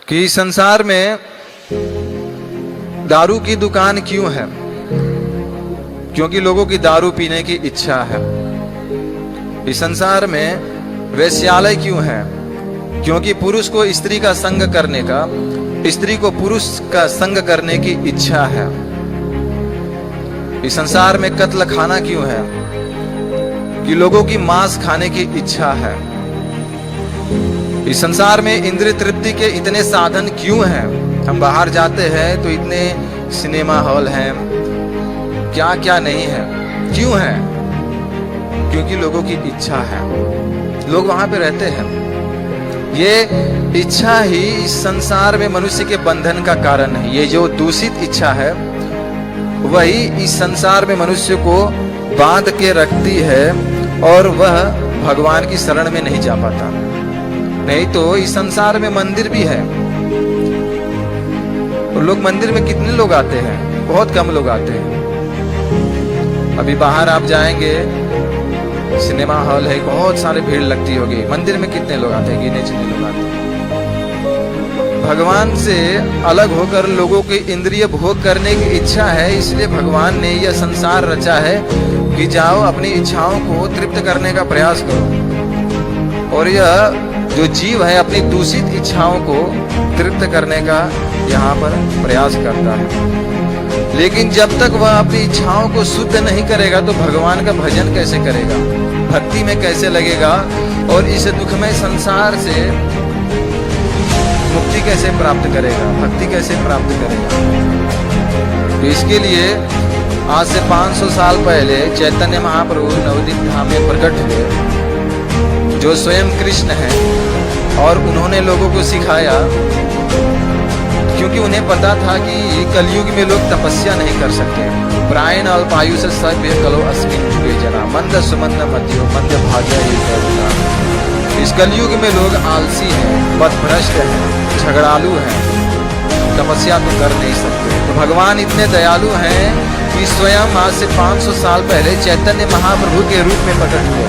कि संसार में दारू की दुकान क्यों है? क्योंकि लोगों की दारू पीने की इच्छा है। इस संसार में वेश्यालय क्यों है? क्योंकि पुरुष को स्त्री का संग करने का, स्त्री को पुरुष का संग करने की इच्छा है। इस संसार में कत्ल खाना क्यों है? कि लोगों की मांस खाने की इच्छा है। इस संसार में इंद्रिय तृप्ति के इतने साधन क्यों हैं? हम बाहर जाते हैं तो इतने सिनेमा हॉल हैं, क्या क्या नहीं है, क्यों है? क्योंकि लोगों की इच्छा है, लोग वहां पे रहते हैं। ये इच्छा ही इस संसार में मनुष्य के बंधन का कारण है। ये जो दूषित इच्छा है वही इस संसार में मनुष्य को बांध के रखती है और वह भगवान की शरण में नहीं जा पाता। नहीं तो इस संसार में मंदिर भी है और लोग मंदिर में कितने लोग आते हैं? बहुत कम लोग आते हैं। अभी बाहर आप जाएंगे, सिनेमा हॉल है, बहुत सारे भीड़ लगती होगी। मंदिर में कितने लोग आते हैं? गिने चुने लोग आते हैं। भगवान से अलग होकर लोगों की इंद्रिय भोग करने की इच्छा है, इसलिए भगवान ने यह संसार रचा है कि जाओ अपनी इच्छाओं को तृप्त करने का प्रयास करो। और यह जो जीव है अपनी दूषित इच्छाओं को तृप्त करने का यहाँ पर प्रयास करता है। लेकिन जब तक वह अपनी इच्छाओं को शुद्ध नहीं करेगा तो भगवान का भजन कैसे करेगा, भक्ति में कैसे लगेगा और इस दुखमय संसार से मुक्ति कैसे प्राप्त करेगा, भक्ति कैसे प्राप्त करेगा? तो इसके लिए आज से 500 साल पहले चैतन्य महाप्रभु नवदीप धाम में प्रकट हुए, जो स्वयं कृष्ण है, और उन्होंने लोगों को सिखाया। क्योंकि उन्हें पता था कि कलयुग में लोग तपस्या नहीं कर सकते। प्रायण अल्पायु से सभ्य कलो अस्मिन् युगे जना मंद सुमंद मध्यो मंद भाग्य ही। इस कलयुग में लोग आलसी हैं, पथभ्रष्ट हैं, झगड़ालू हैं, तपस्या तो कर नहीं सकते। तो भगवान इतने दयालु हैं कि स्वयं आज से 500 साल पहले चैतन्य महाप्रभु के रूप में प्रकट हुए।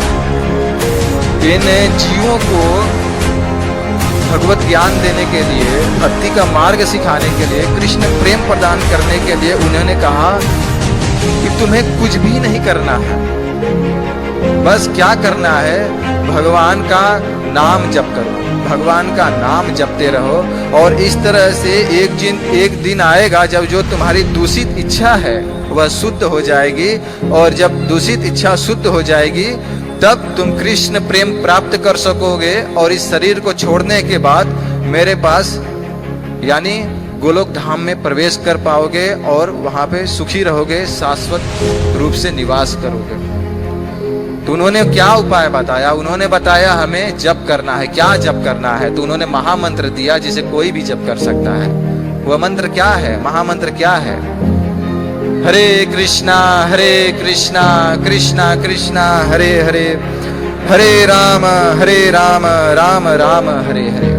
इन जीवों को भगवत ज्ञान देने के लिए, भक्ति का मार्ग सिखाने के लिए, कृष्ण प्रेम प्रदान करने के लिए उन्होंने कहा कि तुम्हें कुछ भी नहीं करना है, बस क्या करना है, भगवान का नाम जप करो, भगवान का नाम जपते रहो। और इस तरह से एक दिन आएगा जब जो तुम्हारी दूषित इच्छा है वह शुद्ध हो जाएगी, और जब दूषित इच्छा शुद्ध हो जाएगी तब तुम कृष्ण प्रेम प्राप्त कर सकोगे। और इस शरीर को छोड़ने के बाद मेरे पास यानी गोलोक धाम में प्रवेश कर पाओगे और वहां पे सुखी रहोगे, शाश्वत रूप से निवास करोगे। तो उन्होंने क्या उपाय बताया? उन्होंने बताया हमें जप करना है। क्या जप करना है? तो उन्होंने महामंत्र दिया जिसे कोई भी जप कर सकता है। वह मंत्र क्या है? महामंत्र क्या है? हरे कृष्णा कृष्णा कृष्णा हरे हरे, हरे राम राम राम हरे हरे।